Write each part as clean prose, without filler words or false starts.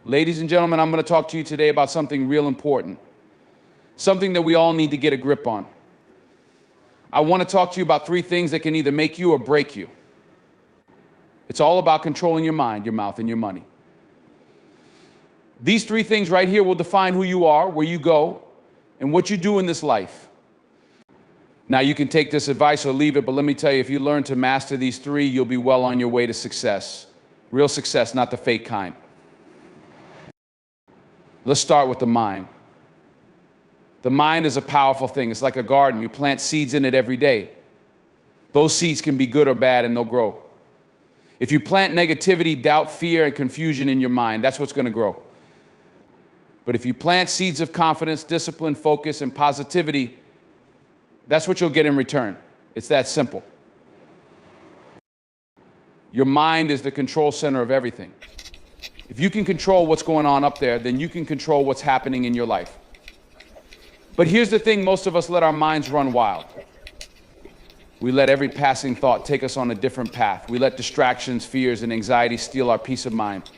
Ladies and gentlemen, I'm going to talk to you today about something real important, something that we all need to get a grip on. I want to talk to you about three things that can either make you or break you. It's all about controlling your mind, your mouth, and your money. These three things right here will define who you are, where you go, and what you do in this life. Now, you can take this advice or leave it, but let me tell you, if you learn to master these three, you'll be well on your way to success. Real success, not the fake kind. Let's start with the mind. The mind is a powerful thing. It's like a garden. You plant seeds in it every day. Those seeds can be good or bad, and they'll grow. If you plant negativity, doubt, fear, and confusion in your mind, that's what's going to grow. But if you plant seeds of confidence, discipline, focus, and positivity, that's what you'll get in return. It's that simple. Your mind is the control center of everything. If you can control what's going on up there, then you can control what's happening in your life. But here's the thing, most of us let our minds run wild. We let every passing thought take us on a different path. We let distractions, fears, and anxiety steal our peace of mind.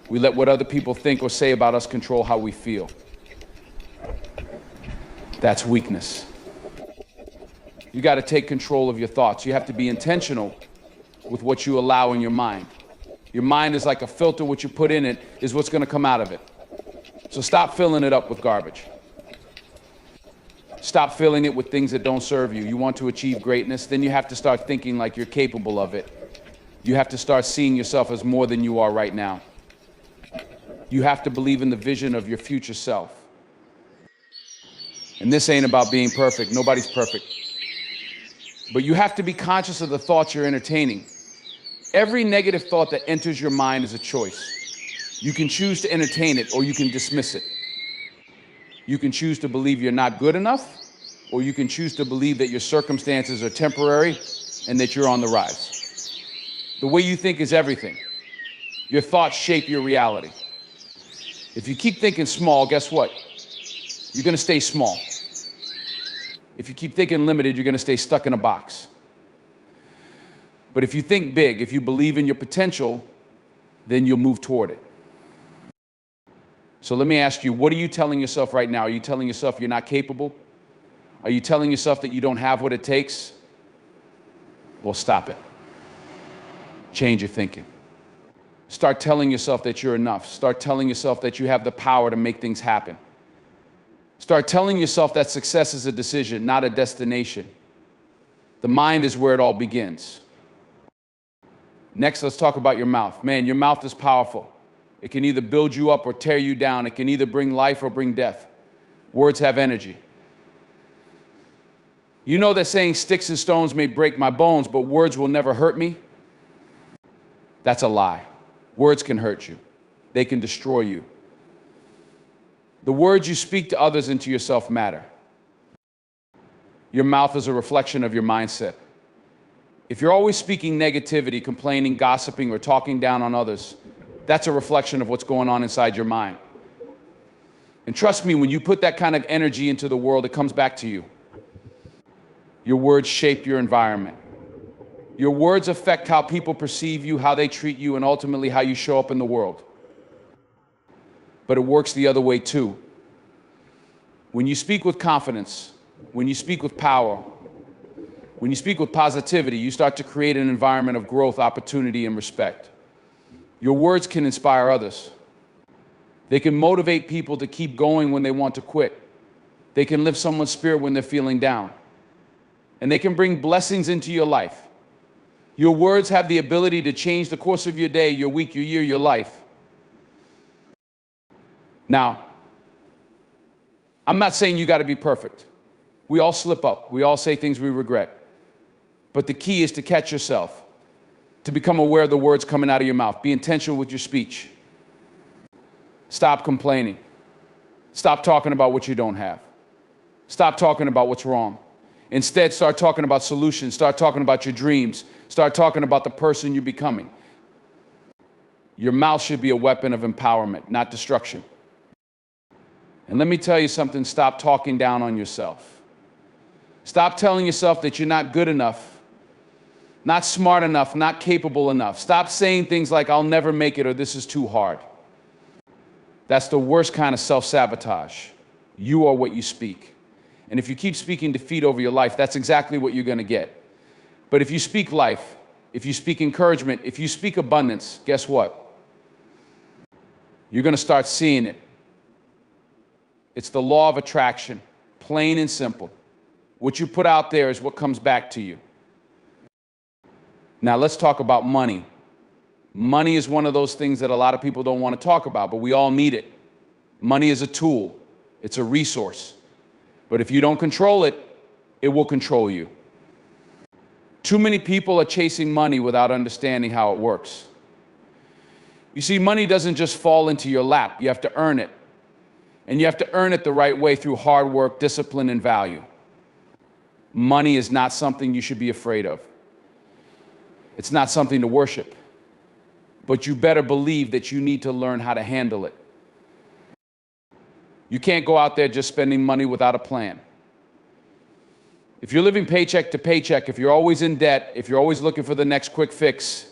We let what other people think or say about us control how we feel. That's weakness. You got to take control of your thoughts. You have to be intentional with what you allow in your mind. Your mind is like a filter. What you put in it is what's going to come out of it. So stop filling it up with garbage. Stop filling it with things that don't serve you. You want to achieve greatness, then you have to start thinking like you're capable of it. You have to start seeing yourself as more than you are right now. You have to believe in the vision of your future self. And this ain't about being perfect. Nobody's perfect. But you have to be conscious of the thoughts you're entertaining. Every negative thought that enters your mind is a choice. You can choose to entertain it, or you can dismiss it. You can choose to believe you're not good enough, or you can choose to believe that your circumstances are temporary and that you're on the rise. The way you think is everything. Your thoughts shape your reality. If you keep thinking small, guess what? You're going to stay small. If you keep thinking limited, you're going to stay stuck in a box. But if you think big, if you believe in your potential, then you'll move toward it. So let me ask you, what are you telling yourself right now? Are you telling yourself you're not capable? Are you telling yourself that you don't have what it takes? Well, stop it. Change your thinking. Start telling yourself that you're enough. Start telling yourself that you have the power to make things happen. Start telling yourself that success is a decision, not a destination. The mind is where it all begins. Next, let's talk about your mouth. Man, your mouth is powerful. It can either build you up or tear you down. It can either bring life or bring death. Words have energy. You know that saying, sticks and stones may break my bones, but words will never hurt me? That's a lie. Words can hurt you. They can destroy you. The words you speak to others and to yourself matter. Your mouth is a reflection of your mindset. If you're always speaking negativity, complaining, gossiping, or talking down on others, that's a reflection of what's going on inside your mind. And trust me, when you put that kind of energy into the world, it comes back to you. Your words shape your environment. Your words affect how people perceive you, how they treat you, and ultimately how you show up in the world. But it works the other way too. When you speak with confidence, when you speak with power, when you speak with positivity, you start to create an environment of growth, opportunity, and respect. Your words can inspire others. They can motivate people to keep going when they want to quit. They can lift someone's spirit when they're feeling down. And they can bring blessings into your life. Your words have the ability to change the course of your day, your week, your year, your life. Now, I'm not saying you got to be perfect. We all slip up. We all say things we regret. But the key is to catch yourself, to become aware of the words coming out of your mouth. Be intentional with your speech. Stop complaining. Stop talking about what you don't have. Stop talking about what's wrong. Instead, start talking about solutions. Start talking about your dreams. Start talking about the person you're becoming. Your mouth should be a weapon of empowerment, not destruction. And let me tell you something, stop talking down on yourself. Stop telling yourself that you're not good enough, not smart enough, not capable enough. Stop saying things like, I'll never make it, or this is too hard. That's the worst kind of self-sabotage. You are what you speak. And if you keep speaking defeat over your life, that's exactly what you're going to get. But if you speak life, if you speak encouragement, if you speak abundance, guess what? You're going to start seeing it. It's the law of attraction, plain and simple. What you put out there is what comes back to you. Now let's talk about money. Money is one of those things that a lot of people don't want to talk about, but we all need it. Money is a tool. It's a resource. But if you don't control it, it will control you. Too many people are chasing money without understanding how it works. You see, money doesn't just fall into your lap. You have to earn it. And you have to earn it the right way through hard work, discipline, and value. Money is not something you should be afraid of. It's not something to worship. But you better believe that you need to learn how to handle it. You can't go out there just spending money without a plan. If you're living paycheck to paycheck, if you're always in debt, if you're always looking for the next quick fix,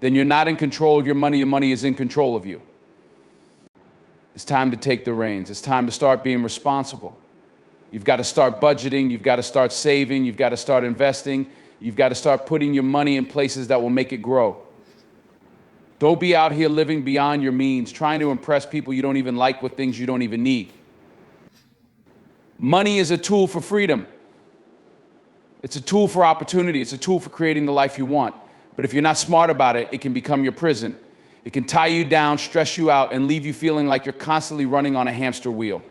then you're not in control of your money is in control of you. It's time to take the reins. It's time to start being responsible. You've got to start budgeting. You've got to start saving. You've got to start investing. You've got to start putting your money in places that will make it grow. Don't be out here living beyond your means, trying to impress people you don't even like with things you don't even need. Money is a tool for freedom. It's a tool for opportunity. It's a tool for creating the life you want. But if you're not smart about it, it can become your prison. It can tie you down, stress you out, and leave you feeling like you're constantly running on a hamster wheel.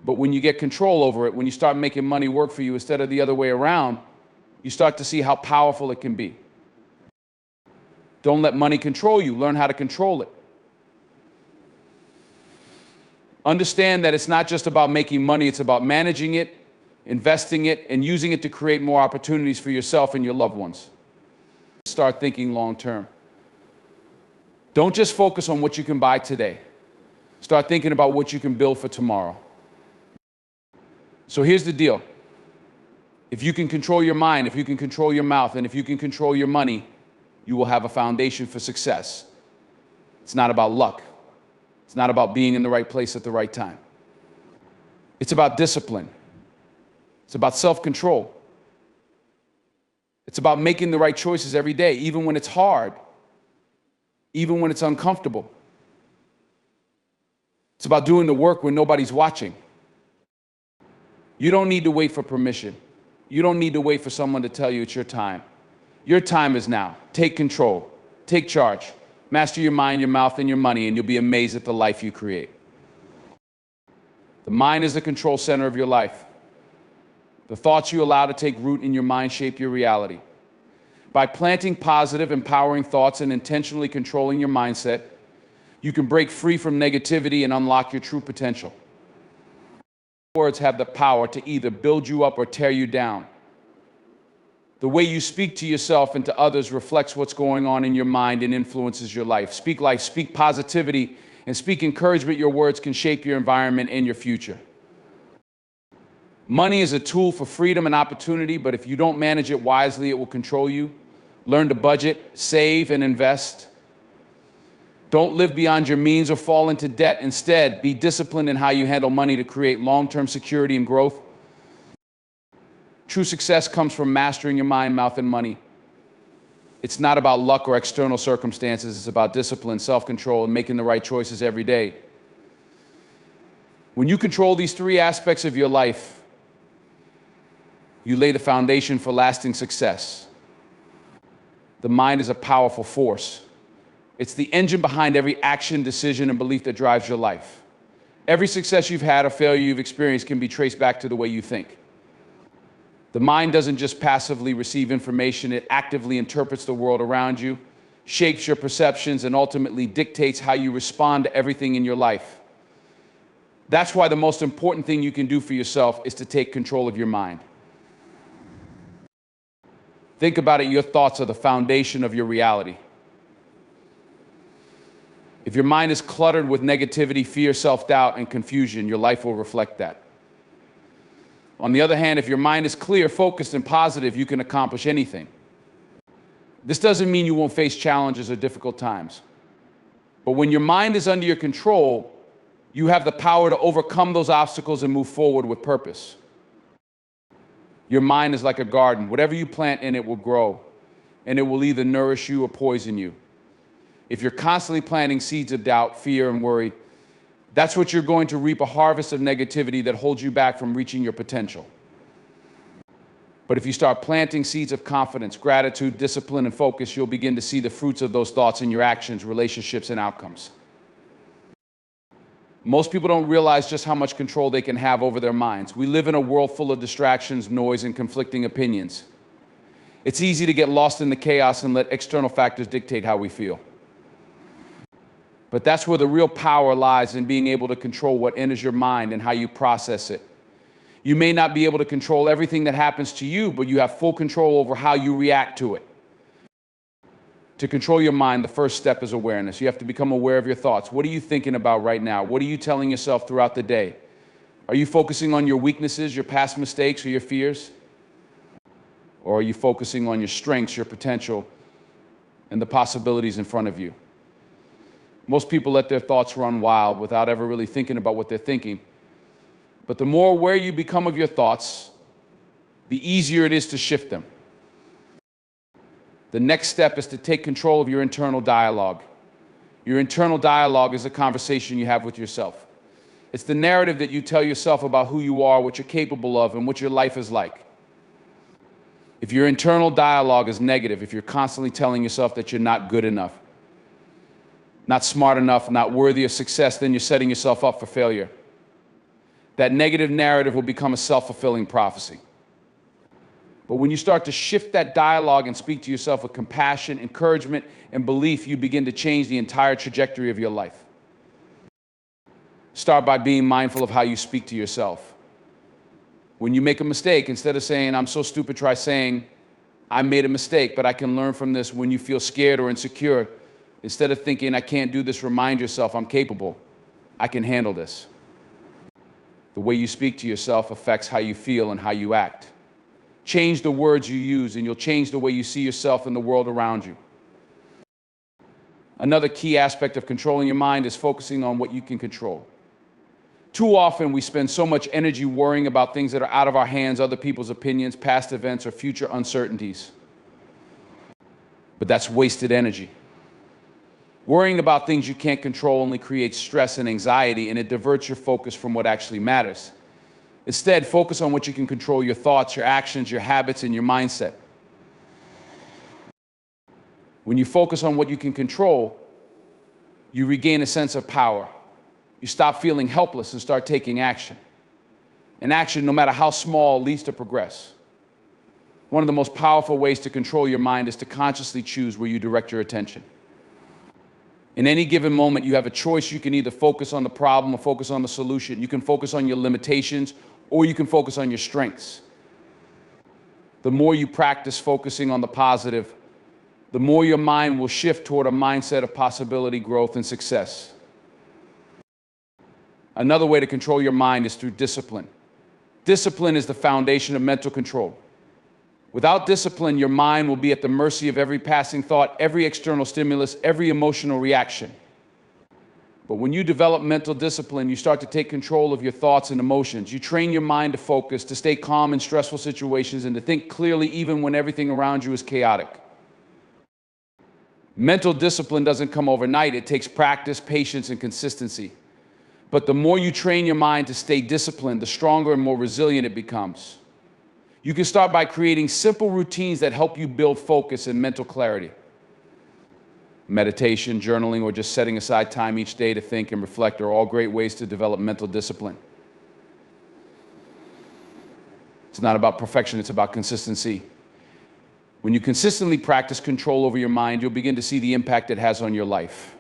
But when you get control over it, when you start making money work for you instead of the other way around, you start to see how powerful it can be. Don't let money control you. Learn how to control it. Understand that it's not just about making money, it's about managing it, investing it, and using it to create more opportunities for yourself and your loved ones. Start thinking long term. Don't just focus on what you can buy today. Start thinking about what you can build for tomorrow. So here's the deal. If you can control your mind, if you can control your mouth, and if you can control your money, you will have a foundation for success. It's not about luck. It's not about being in the right place at the right time. It's about discipline. It's about self-control. It's about making the right choices every day, even when it's hard, even when it's uncomfortable. It's about doing the work when nobody's watching. You don't need to wait for permission. You don't need to wait for someone to tell you it's your time. Your time is now. Take control. Take charge. Master your mind, your mouth, and your money, and you'll be amazed at the life you create. The mind is the control center of your life. The thoughts you allow to take root in your mind shape your reality. By planting positive, empowering thoughts and intentionally controlling your mindset, you can break free from negativity and unlock your true potential. Words have the power to either build you up or tear you down. The way you speak to yourself and to others reflects what's going on in your mind and influences your life. Speak life, speak positivity, and speak encouragement. Your words can shape your environment and your future. Money is a tool for freedom and opportunity, but if you don't manage it wisely, it will control you. Learn to budget, save, and invest. Don't live beyond your means or fall into debt. Instead, be disciplined in how you handle money to create long-term security and growth. True success comes from mastering your mind, mouth, and money. It's not about luck or external circumstances. It's about discipline, self-control, and making the right choices every day. When you control these three aspects of your life, you lay the foundation for lasting success. The mind is a powerful force. It's the engine behind every action, decision, and belief that drives your life. Every success you've had or failure you've experienced can be traced back to the way you think. The mind doesn't just passively receive information, it actively interprets the world around you, shapes your perceptions, and ultimately dictates how you respond to everything in your life. That's why the most important thing you can do for yourself is to take control of your mind. Think about it, your thoughts are the foundation of your reality. If your mind is cluttered with negativity, fear, self-doubt, and confusion, your life will reflect that. On the other hand, if your mind is clear, focused, and positive, you can accomplish anything. This doesn't mean you won't face challenges or difficult times. But when your mind is under your control, you have the power to overcome those obstacles and move forward with purpose. Your mind is like a garden. Whatever you plant in it will grow, and it will either nourish you or poison you. If you're constantly planting seeds of doubt, fear, and worry, that's what you're going to reap, a harvest of negativity that holds you back from reaching your potential. But if you start planting seeds of confidence, gratitude, discipline, and focus, you'll begin to see the fruits of those thoughts in your actions, relationships, and outcomes. Most people don't realize just how much control they can have over their minds. We live in a world full of distractions, noise, and conflicting opinions. It's easy to get lost in the chaos and let external factors dictate how we feel. But that's where the real power lies, in being able to control what enters your mind and how you process it. You may not be able to control everything that happens to you, but you have full control over how you react to it. To control your mind, the first step is awareness. You have to become aware of your thoughts. What are you thinking about right now? What are you telling yourself throughout the day? Are you focusing on your weaknesses, your past mistakes, or your fears? Or are you focusing on your strengths, your potential, and the possibilities in front of you? Most people let their thoughts run wild without ever really thinking about what they're thinking. But the more aware you become of your thoughts, the easier it is to shift them. The next step is to take control of your internal dialogue. Your internal dialogue is a conversation you have with yourself. It's the narrative that you tell yourself about who you are, what you're capable of, and what your life is like. If your internal dialogue is negative, if you're constantly telling yourself that you're not good enough, not smart enough, not worthy of success, then you're setting yourself up for failure. That negative narrative will become a self-fulfilling prophecy. But when you start to shift that dialogue and speak to yourself with compassion, encouragement, and belief, you begin to change the entire trajectory of your life. Start by being mindful of how you speak to yourself. When you make a mistake, instead of saying, "I'm so stupid," try saying, "I made a mistake, but I can learn from this." When you feel scared or insecure, instead of thinking, "I can't do this," remind yourself, "I'm capable. I can handle this." The way you speak to yourself affects how you feel and how you act. Change the words you use, and you'll change the way you see yourself and the world around you. Another key aspect of controlling your mind is focusing on what you can control. Too often, we spend so much energy worrying about things that are out of our hands, other people's opinions, past events, or future uncertainties. But that's wasted energy. Worrying about things you can't control only creates stress and anxiety, and it diverts your focus from what actually matters. Instead, focus on what you can control: your thoughts, your actions, your habits, and your mindset. When you focus on what you can control, you regain a sense of power. You stop feeling helpless and start taking action. And action, no matter how small, leads to progress. One of the most powerful ways to control your mind is to consciously choose where you direct your attention. In any given moment, you have a choice. You can either focus on the problem or focus on the solution. You can focus on your limitations, or you can focus on your strengths. The more you practice focusing on the positive, the more your mind will shift toward a mindset of possibility, growth, and success. Another way to control your mind is through discipline. Discipline is the foundation of mental control. Without discipline, your mind will be at the mercy of every passing thought, every external stimulus, every emotional reaction. But when you develop mental discipline, you start to take control of your thoughts and emotions. You train your mind to focus, to stay calm in stressful situations, and to think clearly even when everything around you is chaotic. Mental discipline doesn't come overnight. It takes practice, patience, and consistency. But the more you train your mind to stay disciplined, the stronger and more resilient it becomes. You can start by creating simple routines that help you build focus and mental clarity. Meditation, journaling, or just setting aside time each day to think and reflect are all great ways to develop mental discipline. It's not about perfection, it's about consistency. When you consistently practice control over your mind, you'll begin to see the impact it has on your life.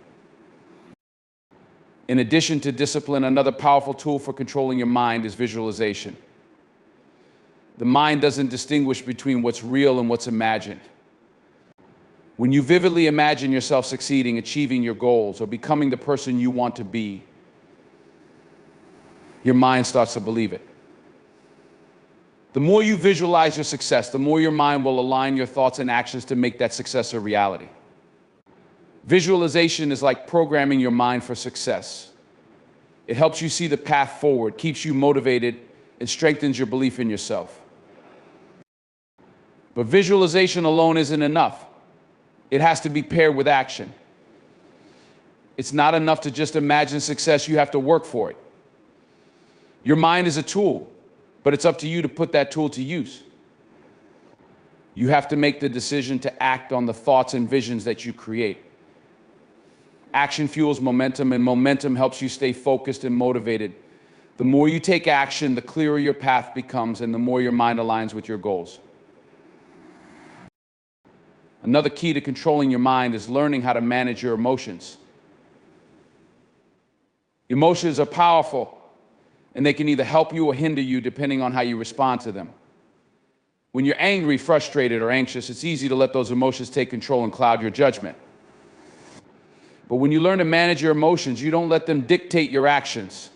In addition to discipline, another powerful tool for controlling your mind is visualization. The mind doesn't distinguish between what's real and what's imagined. When you vividly imagine yourself succeeding, achieving your goals, or becoming the person you want to be, your mind starts to believe it. The more you visualize your success, the more your mind will align your thoughts and actions to make that success a reality. Visualization is like programming your mind for success. It helps you see the path forward, keeps you motivated, and strengthens your belief in yourself. But visualization alone isn't enough. It has to be paired with action. It's not enough to just imagine success, you have to work for it. Your mind is a tool, but it's up to you to put that tool to use. You have to make the decision to act on the thoughts and visions that you create. Action fuels momentum, and momentum helps you stay focused and motivated. The more you take action, the clearer your path becomes, and the more your mind aligns with your goals. Another key to controlling your mind is learning how to manage your emotions. Emotions are powerful, and they can either help you or hinder you depending on how you respond to them. When you're angry, frustrated, or anxious, it's easy to let those emotions take control and cloud your judgment. But when you learn to manage your emotions, you don't let them dictate your actions.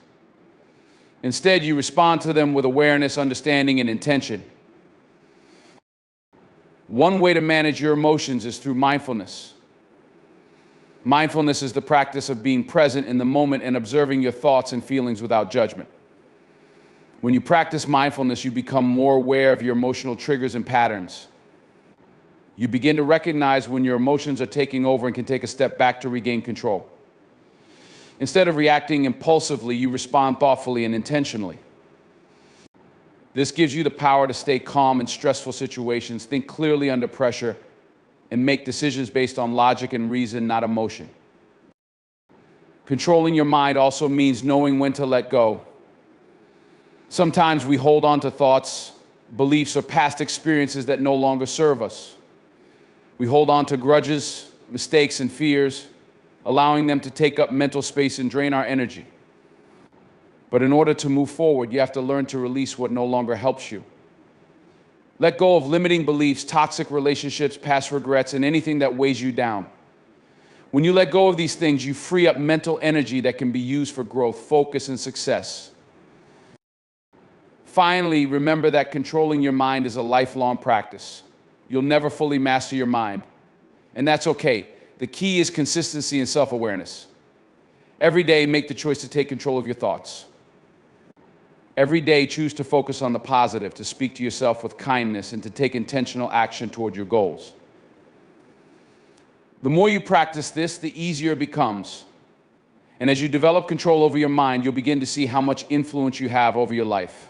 Instead, you respond to them with awareness, understanding, and intention. One way to manage your emotions is through mindfulness. Mindfulness is the practice of being present in the moment and observing your thoughts and feelings without judgment. When you practice mindfulness, you become more aware of your emotional triggers and patterns. You begin to recognize when your emotions are taking over and can take a step back to regain control. Instead of reacting impulsively, you respond thoughtfully and intentionally. This gives you the power to stay calm in stressful situations, think clearly under pressure, and make decisions based on logic and reason, not emotion. Controlling your mind also means knowing when to let go. Sometimes we hold on to thoughts, beliefs, or past experiences that no longer serve us. We hold on to grudges, mistakes, and fears, allowing them to take up mental space and drain our energy. But in order to move forward, you have to learn to release what no longer helps you. Let go of limiting beliefs, toxic relationships, past regrets, and anything that weighs you down. When you let go of these things, you free up mental energy that can be used for growth, focus, and success. Finally, remember that controlling your mind is a lifelong practice. You'll never fully master your mind, and that's okay. The key is consistency and self-awareness. Every day, make the choice to take control of your thoughts. Every day, choose to focus on the positive, to speak to yourself with kindness, and to take intentional action toward your goals. The more you practice this, the easier it becomes. And as you develop control over your mind, you'll begin to see how much influence you have over your life.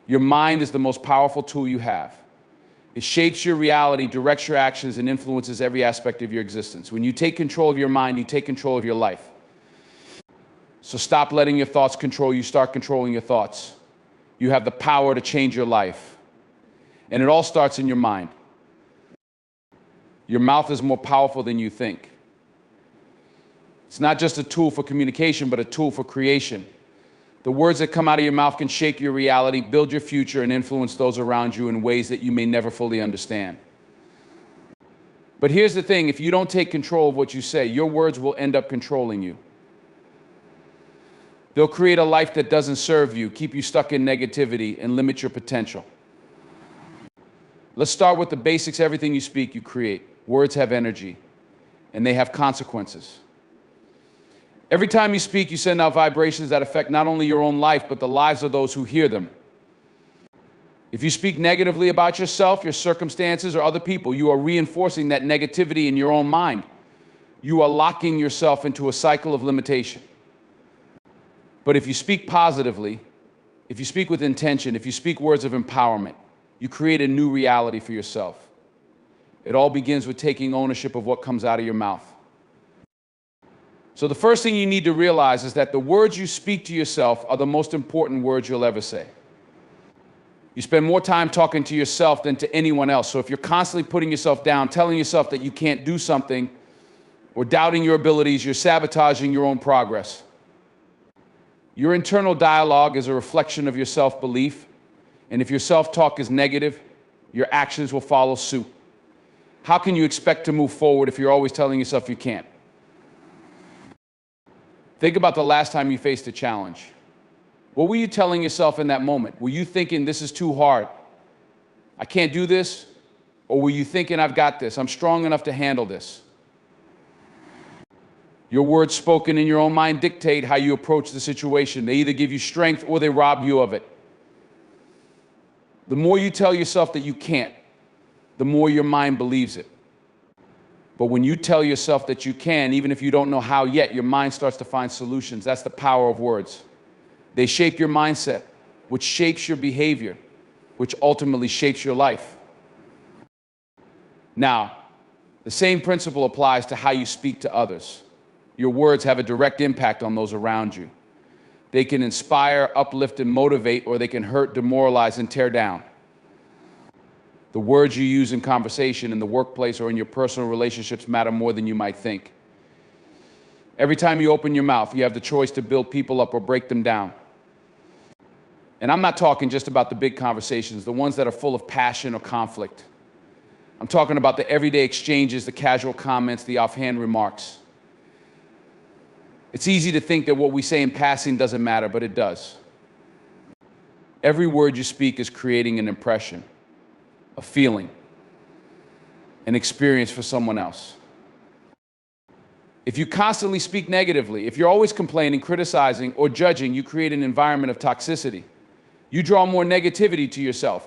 Your mind is the most powerful tool you have. It shapes your reality, directs your actions, and influences every aspect of your existence. When you take control of your mind, you take control of your life. So stop letting your thoughts control you. Start controlling your thoughts. You have the power to change your life. And it all starts in your mind. Your mouth is more powerful than you think. It's not just a tool for communication, but a tool for creation. The words that come out of your mouth can shape your reality, build your future, and influence those around you in ways that you may never fully understand. But here's the thing, if you don't take control of what you say, your words will end up controlling you. They'll create a life that doesn't serve you, keep you stuck in negativity, and limit your potential. Let's start with the basics. Everything you speak, you create. Words have energy, and they have consequences. Every time you speak, you send out vibrations that affect not only your own life, but the lives of those who hear them. If you speak negatively about yourself, your circumstances, or other people, you are reinforcing that negativity in your own mind. You are locking yourself into a cycle of limitation. But if you speak positively, if you speak with intention, if you speak words of empowerment, you create a new reality for yourself. It all begins with taking ownership of what comes out of your mouth. So the first thing you need to realize is that the words you speak to yourself are the most important words you'll ever say. You spend more time talking to yourself than to anyone else. So if you're constantly putting yourself down, telling yourself that you can't do something, or doubting your abilities, you're sabotaging your own progress. Your internal dialogue is a reflection of your self-belief, and if your self-talk is negative, your actions will follow suit. How can you expect to move forward if you're always telling yourself you can't? Think about the last time you faced a challenge. What were you telling yourself in that moment? Were you thinking, this is too hard, I can't do this? Or were you thinking, I've got this, I'm strong enough to handle this? Your words spoken in your own mind dictate how you approach the situation. They either give you strength or they rob you of it. The more you tell yourself that you can't, the more your mind believes it. But when you tell yourself that you can, even if you don't know how yet, your mind starts to find solutions. That's the power of words. They shape your mindset, which shapes your behavior, which ultimately shapes your life. Now, the same principle applies to how you speak to others. Your words have a direct impact on those around you. They can inspire, uplift, and motivate, or they can hurt, demoralize, and tear down. The words you use in conversation, in the workplace, or in your personal relationships matter more than you might think. Every time you open your mouth, you have the choice to build people up or break them down. And I'm not talking just about the big conversations, the ones that are full of passion or conflict. I'm talking about the everyday exchanges, the casual comments, the offhand remarks. It's easy to think that what we say in passing doesn't matter, but it does. Every word you speak is creating an impression, a feeling, an experience for someone else. If you constantly speak negatively, if you're always complaining, criticizing, or judging, you create an environment of toxicity. You draw more negativity to yourself,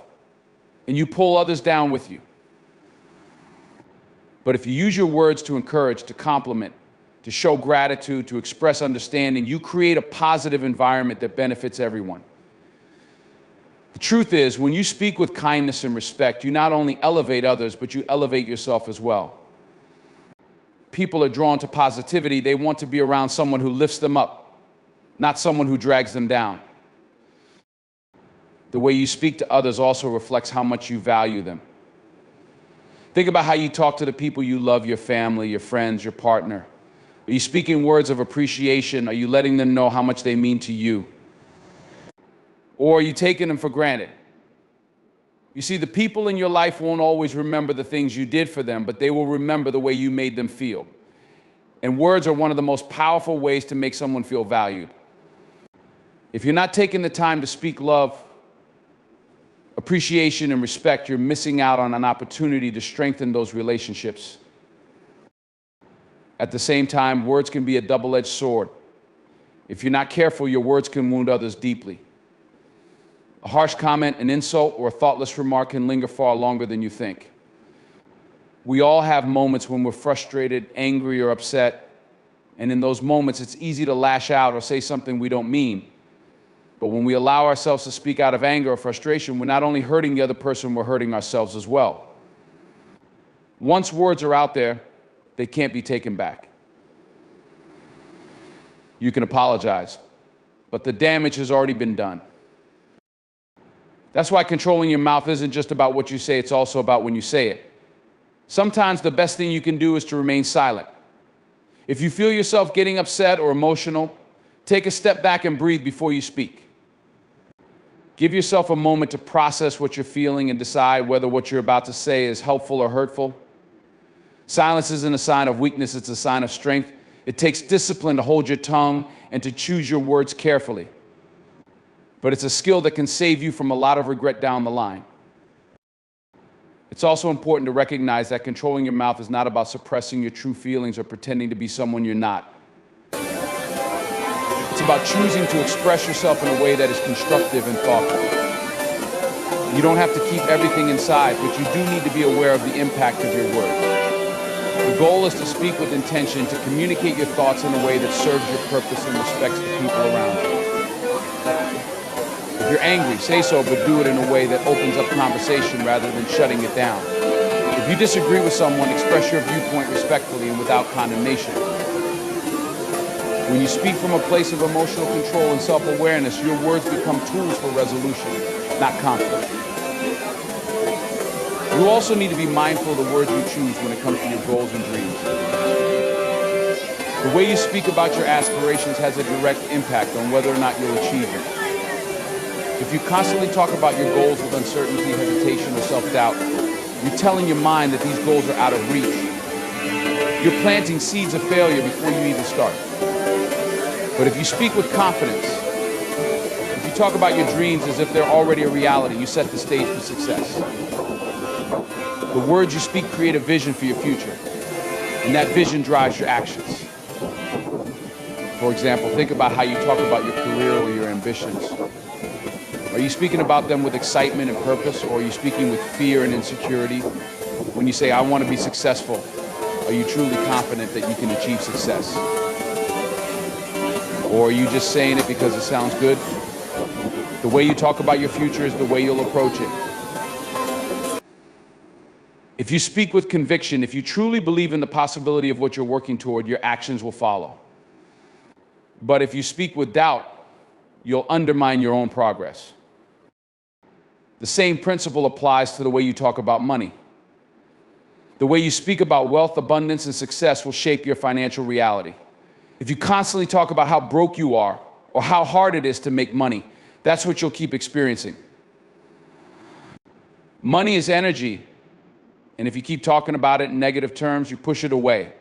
and you pull others down with you. But if you use your words to encourage, to compliment, to show gratitude, to express understanding, you create a positive environment that benefits everyone. The truth is, when you speak with kindness and respect, you not only elevate others, but you elevate yourself as well. People are drawn to positivity. They want to be around someone who lifts them up, not someone who drags them down. The way you speak to others also reflects how much you value them. Think about how you talk to the people you love, your family, your friends, your partner. Are you speaking words of appreciation? Are you letting them know how much they mean to you? Or are you taking them for granted? You see, the people in your life won't always remember the things you did for them, but they will remember the way you made them feel. And words are one of the most powerful ways to make someone feel valued. If you're not taking the time to speak love, appreciation, and respect, you're missing out on an opportunity to strengthen those relationships. At the same time, words can be a double-edged sword. If you're not careful, your words can wound others deeply. A harsh comment, an insult, or a thoughtless remark can linger far longer than you think. We all have moments when we're frustrated, angry, or upset, and in those moments, it's easy to lash out or say something we don't mean. But when we allow ourselves to speak out of anger or frustration, we're not only hurting the other person, we're hurting ourselves as well. Once words are out there, they can't be taken back. You can apologize, but the damage has already been done. That's why controlling your mouth isn't just about what you say, it's also about when you say it. Sometimes the best thing you can do is to remain silent. If you feel yourself getting upset or emotional, take a step back and breathe before you speak. Give yourself a moment to process what you're feeling and decide whether what you're about to say is helpful or hurtful. Silence isn't a sign of weakness, it's a sign of strength. It takes discipline to hold your tongue and to choose your words carefully. But it's a skill that can save you from a lot of regret down the line. It's also important to recognize that controlling your mouth is not about suppressing your true feelings or pretending to be someone you're not. It's about choosing to express yourself in a way that is constructive and thoughtful. You don't have to keep everything inside, but you do need to be aware of the impact of your words. The goal is to speak with intention, to communicate your thoughts in a way that serves your purpose and respects the people around you. If you're angry, say so, but do it in a way that opens up conversation rather than shutting it down. If you disagree with someone, express your viewpoint respectfully and without condemnation. When you speak from a place of emotional control and self-awareness, your words become tools for resolution, not conflict. You also need to be mindful of the words you choose when it comes to your goals and dreams. The way you speak about your aspirations has a direct impact on whether or not you'll achieve them. If you constantly talk about your goals with uncertainty, hesitation, or self-doubt, you're telling your mind that these goals are out of reach. You're planting seeds of failure before you even start. But if you speak with confidence, if you talk about your dreams as if they're already a reality, you set the stage for success. The words you speak create a vision for your future, and that vision drives your actions. For example, think about how you talk about your career or your ambitions. Are you speaking about them with excitement and purpose, or are you speaking with fear and insecurity? When you say, I want to be successful, are you truly confident that you can achieve success? Or are you just saying it because it sounds good? The way you talk about your future is the way you'll approach it. If you speak with conviction, if you truly believe in the possibility of what you're working toward, your actions will follow. But if you speak with doubt, you'll undermine your own progress. The same principle applies to the way you talk about money. The way you speak about wealth, abundance, and success will shape your financial reality. If you constantly talk about how broke you are or how hard it is to make money, that's what you'll keep experiencing. Money is energy, and if you keep talking about it in negative terms, you push it away.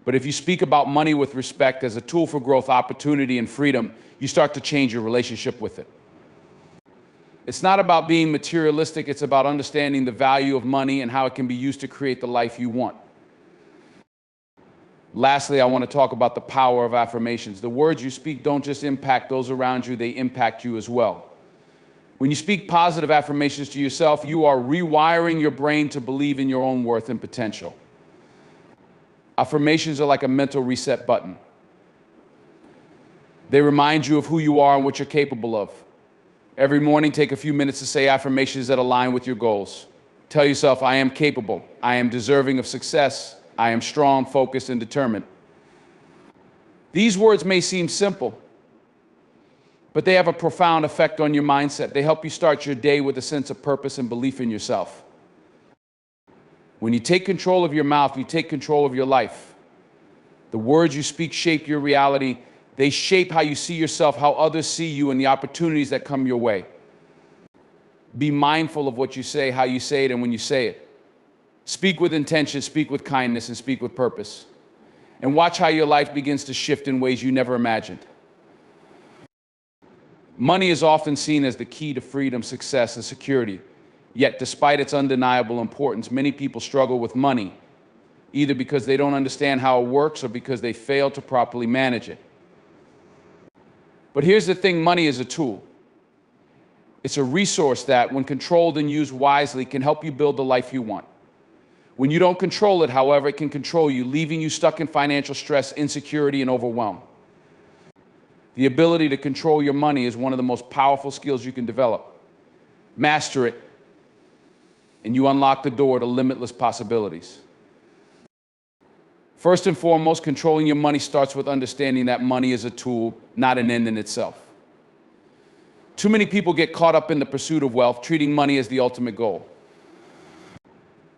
But if you speak about money with respect as a tool for growth, opportunity, and freedom, you start to change your relationship with it. It's not about being materialistic, it's about understanding the value of money and how it can be used to create the life you want. Lastly, I want to talk about the power of affirmations. The words you speak don't just impact those around you, they impact you as well. When you speak positive affirmations to yourself, you are rewiring your brain to believe in your own worth and potential. Affirmations are like a mental reset button. They remind you of who you are and what you're capable of. Every morning, take a few minutes to say affirmations that align with your goals. Tell yourself, I am capable, I am deserving of success, I am strong, focused, and determined. These words may seem simple, but they have a profound effect on your mindset. They help you start your day with a sense of purpose and belief in yourself. When you take control of your mouth, you take control of your life. The words you speak shape your reality. They shape how you see yourself, how others see you, and the opportunities that come your way. Be mindful of what you say, how you say it, and when you say it. Speak with intention, speak with kindness, and speak with purpose. And watch how your life begins to shift in ways you never imagined. Money is often seen as the key to freedom, success, and security. Yet, despite its undeniable importance, many people struggle with money, either because they don't understand how it works or because they fail to properly manage it. But here's the thing, money is a tool. It's a resource that, when controlled and used wisely, can help you build the life you want. When you don't control it, however, it can control you, leaving you stuck in financial stress, insecurity, and overwhelm. The ability to control your money is one of the most powerful skills you can develop. Master it, and you unlock the door to limitless possibilities. First and foremost, controlling your money starts with understanding that money is a tool, not an end in itself. Too many people get caught up in the pursuit of wealth, treating money as the ultimate goal.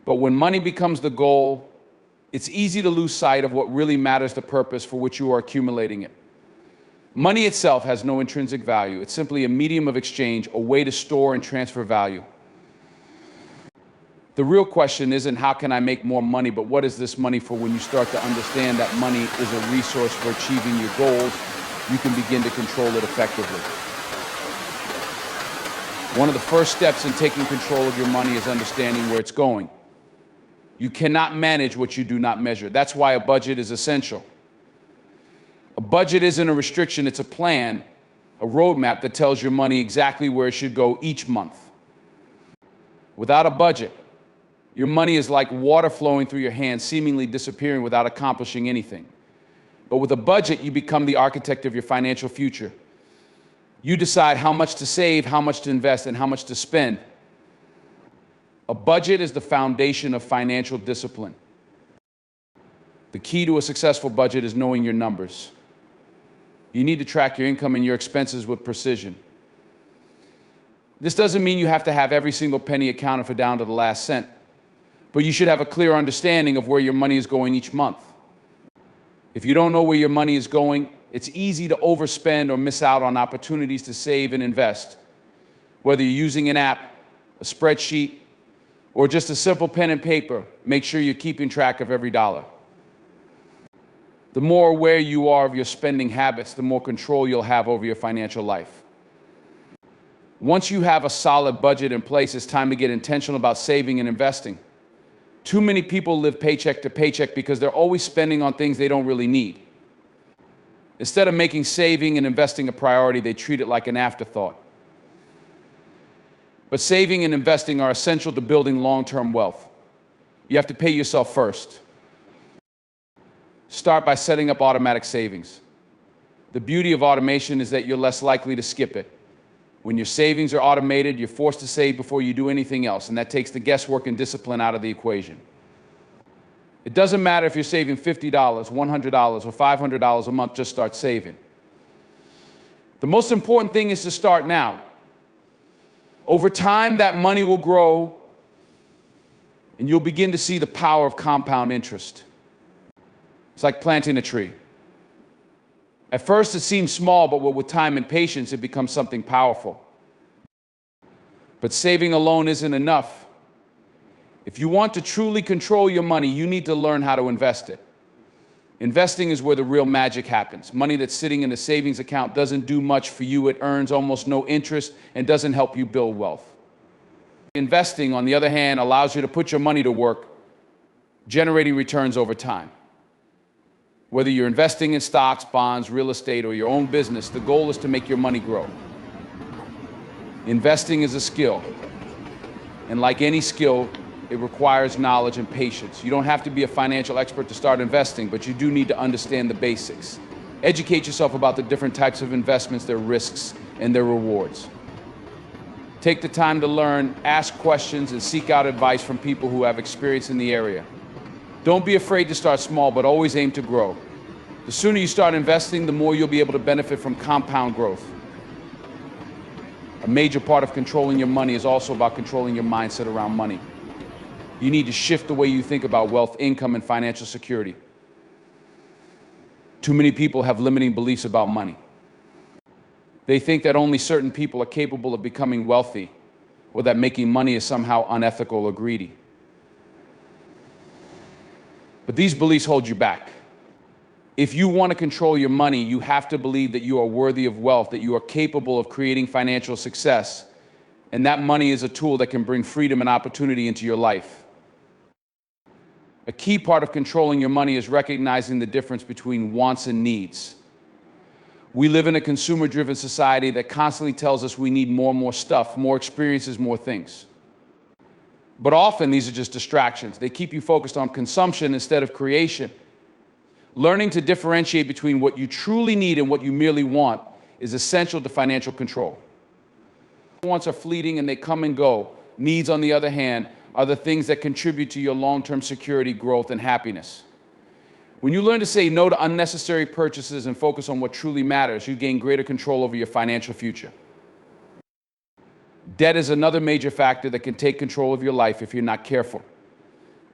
But when money becomes the goal, it's easy to lose sight of what really matters, the purpose for which you are accumulating it. Money itself has no intrinsic value. It's simply a medium of exchange, a way to store and transfer value. The real question isn't how can I make more money, but what is this money for? When you start to understand that money is a resource for achieving your goals, you can begin to control it effectively. One of the first steps in taking control of your money is understanding where it's going. You cannot manage what you do not measure. That's why a budget is essential. A budget isn't a restriction, it's a plan, a roadmap that tells your money exactly where it should go each month. Without a budget, your money is like water flowing through your hands, seemingly disappearing without accomplishing anything. But with a budget, you become the architect of your financial future. You decide how much to save, how much to invest, and how much to spend. A budget is the foundation of financial discipline. The key to a successful budget is knowing your numbers. You need to track your income and your expenses with precision. This doesn't mean you have to have every single penny accounted for down to the last cent, but you should have a clear understanding of where your money is going each month. If you don't know where your money is going, it's easy to overspend or miss out on opportunities to save and invest. Whether you're using an app, a spreadsheet, or just a simple pen and paper, make sure you're keeping track of every dollar. The more aware you are of your spending habits, the more control you'll have over your financial life. Once you have a solid budget in place, it's time to get intentional about saving and investing. Too many people live paycheck to paycheck because they're always spending on things they don't really need. Instead of making saving and investing a priority, they treat it like an afterthought. But saving and investing are essential to building long-term wealth. You have to pay yourself first. Start by setting up automatic savings. The beauty of automation is that you're less likely to skip it. When your savings are automated, you're forced to save before you do anything else, and that takes the guesswork and discipline out of the equation. It doesn't matter if you're saving $50, $100, or $500 a month, just start saving. The most important thing is to start now. Over time, that money will grow, and you'll begin to see the power of compound interest. It's like planting a tree. At first, it seems small, but with time and patience, it becomes something powerful. But saving alone isn't enough. If you want to truly control your money, you need to learn how to invest it. Investing is where the real magic happens. Money that's sitting in a savings account doesn't do much for you. It earns almost no interest and doesn't help you build wealth. Investing, on the other hand, allows you to put your money to work, generating returns over time. Whether you're investing in stocks, bonds, real estate, or your own business, the goal is to make your money grow. Investing is a skill, and like any skill, it requires knowledge and patience. You don't have to be a financial expert to start investing, but you do need to understand the basics. Educate yourself about the different types of investments, their risks, and their rewards. Take the time to learn, ask questions, and seek out advice from people who have experience in the area. Don't be afraid to start small, but always aim to grow. The sooner you start investing, the more you'll be able to benefit from compound growth. A major part of controlling your money is also about controlling your mindset around money. You need to shift the way you think about wealth, income, and financial security. Too many people have limiting beliefs about money. They think that only certain people are capable of becoming wealthy, or that making money is somehow unethical or greedy. But these beliefs hold you back. If you want to control your money, you have to believe that you are worthy of wealth, that you are capable of creating financial success, and that money is a tool that can bring freedom and opportunity into your life. A key part of controlling your money is recognizing the difference between wants and needs. We live in a consumer-driven society that constantly tells us we need more and more stuff, more experiences, more things. But often these are just distractions. They keep you focused on consumption instead of creation. Learning to differentiate between what you truly need and what you merely want is essential to financial control. Wants are fleeting and they come and go. Needs, on the other hand, are the things that contribute to your long-term security, growth, and happiness. When you learn to say no to unnecessary purchases and focus on what truly matters, you gain greater control over your financial future. Debt is another major factor that can take control of your life if you're not careful.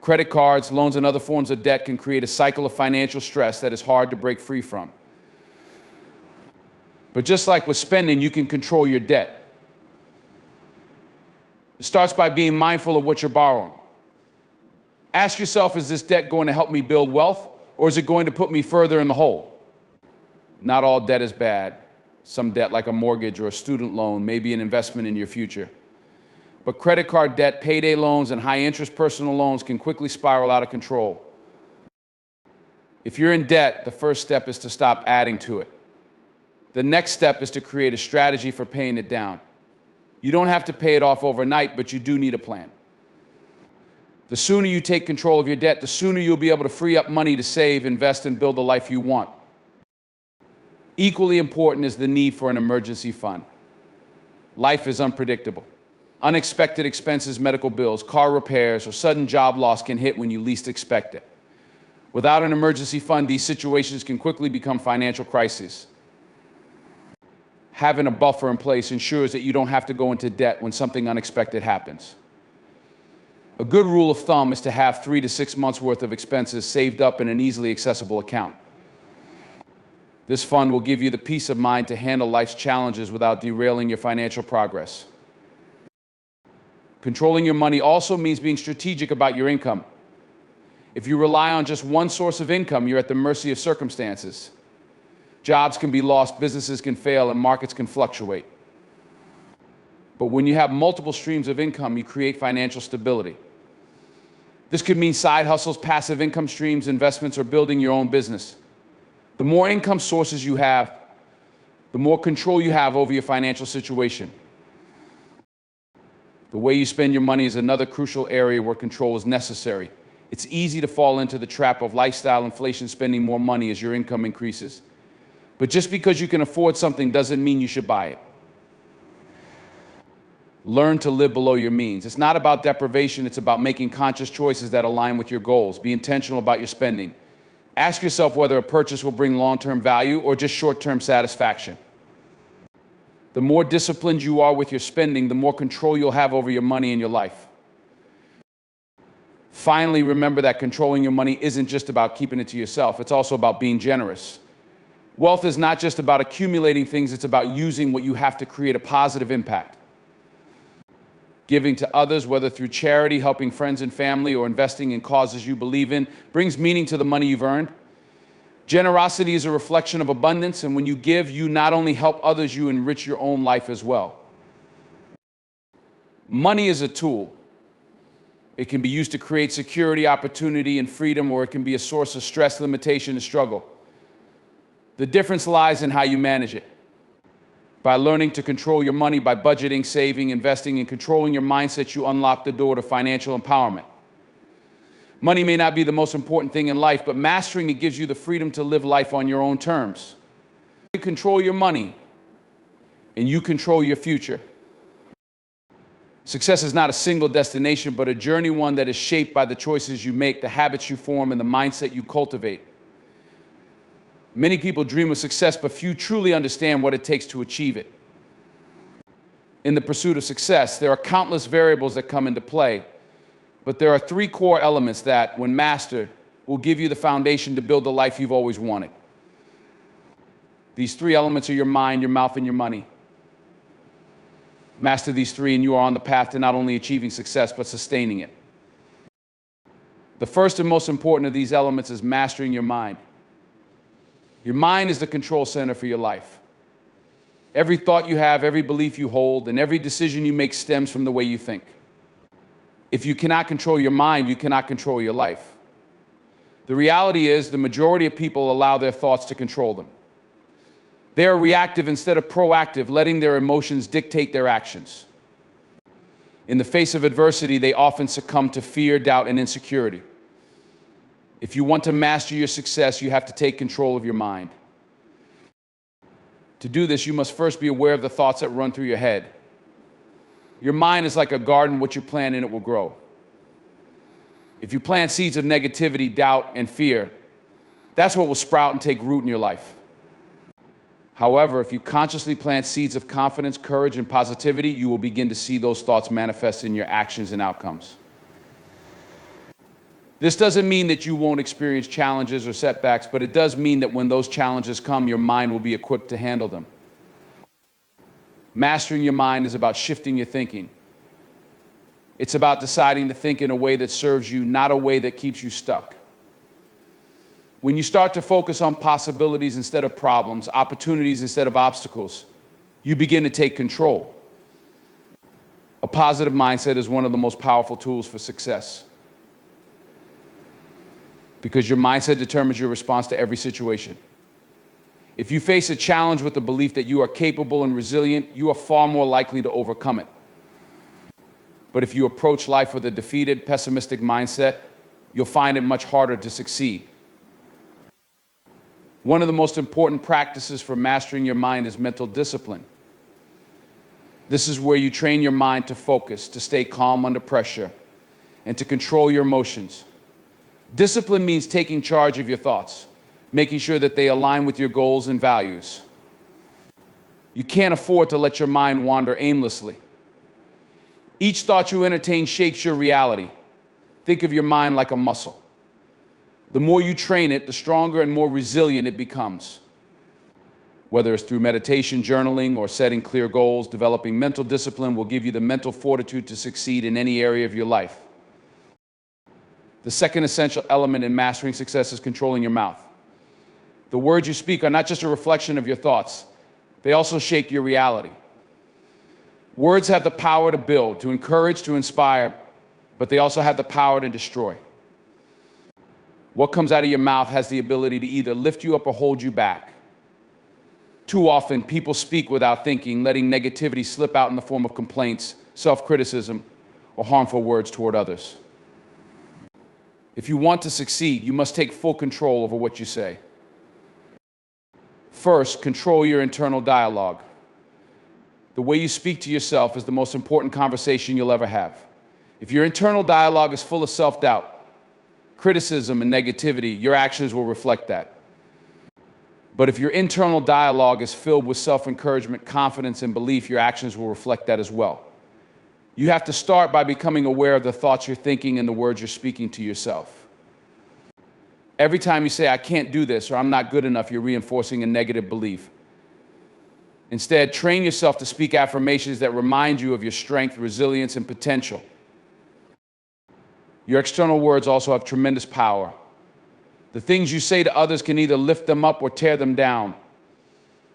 Credit cards, loans, and other forms of debt can create a cycle of financial stress that is hard to break free from. But just like with spending, you can control your debt. It starts by being mindful of what you're borrowing. Ask yourself, is this debt going to help me build wealth, or is it going to put me further in the hole? Not all debt is bad. Some debt, like a mortgage or a student loan, may be an investment in your future. But credit card debt, payday loans, and high-interest personal loans can quickly spiral out of control. If you're in debt, the first step is to stop adding to it. The next step is to create a strategy for paying it down. You don't have to pay it off overnight, but you do need a plan. The sooner you take control of your debt, the sooner you'll be able to free up money to save, invest, and build the life you want. Equally important is the need for an emergency fund. Life is unpredictable. Unexpected expenses, medical bills, car repairs, or sudden job loss can hit when you least expect it. Without an emergency fund, these situations can quickly become financial crises. Having a buffer in place ensures that you don't have to go into debt when something unexpected happens. A good rule of thumb is to have 3 to 6 months worth of expenses saved up in an easily accessible account. This fund will give you the peace of mind to handle life's challenges without derailing your financial progress. Controlling your money also means being strategic about your income. If you rely on just one source of income, you're at the mercy of circumstances. Jobs can be lost, businesses can fail, and markets can fluctuate. But when you have multiple streams of income, you create financial stability. This could mean side hustles, passive income streams, investments, or building your own business. The more income sources you have, the more control you have over your financial situation. The way you spend your money is another crucial area where control is necessary. It's easy to fall into the trap of lifestyle inflation, spending more money as your income increases. But just because you can afford something doesn't mean you should buy it. Learn to live below your means. It's not about deprivation, it's about making conscious choices that align with your goals. Be intentional about your spending. Ask yourself whether a purchase will bring long-term value or just short-term satisfaction. The more disciplined you are with your spending, the more control you'll have over your money and your life. Finally, remember that controlling your money isn't just about keeping it to yourself. It's also about being generous. Wealth is not just about accumulating things, it's about using what you have to create a positive impact. Giving to others, whether through charity, helping friends and family, or investing in causes you believe in, brings meaning to the money you've earned. Generosity is a reflection of abundance, and when you give, you not only help others, you enrich your own life as well. Money is a tool. It can be used to create security, opportunity, and freedom, or it can be a source of stress, limitation, and struggle. The difference lies in how you manage it. By learning to control your money, by budgeting, saving, investing, and controlling your mindset, you unlock the door to financial empowerment. Money may not be the most important thing in life, but mastering it gives you the freedom to live life on your own terms. You control your money, and you control your future. Success is not a single destination, but a journey, one that is shaped by the choices you make, the habits you form, and the mindset you cultivate. Many people dream of success, but few truly understand what it takes to achieve it. In the pursuit of success, there are countless variables that come into play, but there are three core elements that, when mastered, will give you the foundation to build the life you've always wanted. These three elements are your mind, your mouth, and your money. Master these three, and you are on the path to not only achieving success, but sustaining it. The first and most important of these elements is mastering your mind. Your mind is the control center for your life. Every thought you have, every belief you hold, and every decision you make stems from the way you think. If you cannot control your mind, you cannot control your life. The reality is, the majority of people allow their thoughts to control them. They are reactive instead of proactive, letting their emotions dictate their actions. In the face of adversity, they often succumb to fear, doubt, and insecurity. If you want to master your success, you have to take control of your mind. To do this, you must first be aware of the thoughts that run through your head. Your mind is like a garden. What you plant in it will grow. If you plant seeds of negativity, doubt, and fear, that's what will sprout and take root in your life. However, if you consciously plant seeds of confidence, courage, and positivity, you will begin to see those thoughts manifest in your actions and outcomes. This doesn't mean that you won't experience challenges or setbacks, but it does mean that when those challenges come, your mind will be equipped to handle them. Mastering your mind is about shifting your thinking. It's about deciding to think in a way that serves you, not a way that keeps you stuck. When you start to focus on possibilities instead of problems, opportunities instead of obstacles, you begin to take control. A positive mindset is one of the most powerful tools for success, because your mindset determines your response to every situation. If you face a challenge with the belief that you are capable and resilient, you are far more likely to overcome it. But if you approach life with a defeated, pessimistic mindset, you'll find it much harder to succeed. One of the most important practices for mastering your mind is mental discipline. This is where you train your mind to focus, to stay calm under pressure, and to control your emotions. Discipline means taking charge of your thoughts, making sure that they align with your goals and values. You can't afford to let your mind wander aimlessly. Each thought you entertain shapes your reality. Think of your mind like a muscle. The more you train it, the stronger and more resilient it becomes. Whether it's through meditation, journaling, or setting clear goals, developing mental discipline will give you the mental fortitude to succeed in any area of your life. The second essential element in mastering success is controlling your mouth. The words you speak are not just a reflection of your thoughts, they also shape your reality. Words have the power to build, to encourage, to inspire, but they also have the power to destroy. What comes out of your mouth has the ability to either lift you up or hold you back. Too often, people speak without thinking, letting negativity slip out in the form of complaints, self-criticism, or harmful words toward others. If you want to succeed, you must take full control over what you say. First, control your internal dialogue. The way you speak to yourself is the most important conversation you'll ever have. If your internal dialogue is full of self-doubt, criticism, and negativity, your actions will reflect that. But if your internal dialogue is filled with self-encouragement, confidence, and belief, your actions will reflect that as well. You have to start by becoming aware of the thoughts you're thinking and the words you're speaking to yourself. Every time you say, "I can't do this," or "I'm not good enough," you're reinforcing a negative belief. Instead, train yourself to speak affirmations that remind you of your strength, resilience, and potential. Your external words also have tremendous power. The things you say to others can either lift them up or tear them down.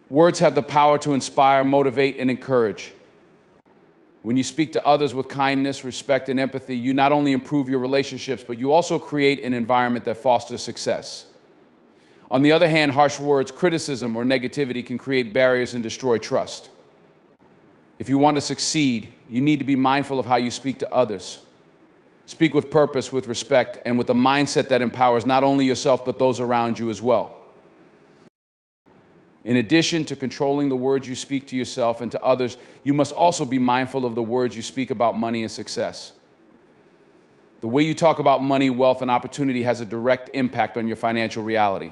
Words have the power to inspire, motivate, and encourage. When you speak to others with kindness, respect, and empathy, you not only improve your relationships, but you also create an environment that fosters success. On the other hand, harsh words, criticism, or negativity can create barriers and destroy trust. If you want to succeed, you need to be mindful of how you speak to others. Speak with purpose, with respect, and with a mindset that empowers not only yourself, but those around you as well. In addition to controlling the words you speak to yourself and to others, you must also be mindful of the words you speak about money and success. The way you talk about money, wealth, and opportunity has a direct impact on your financial reality.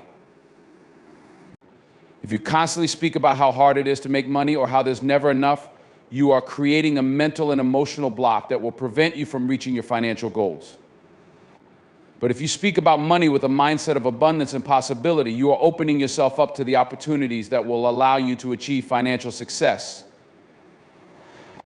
If you constantly speak about how hard it is to make money or how there's never enough, you are creating a mental and emotional block that will prevent you from reaching your financial goals. But if you speak about money with a mindset of abundance and possibility, you are opening yourself up to the opportunities that will allow you to achieve financial success.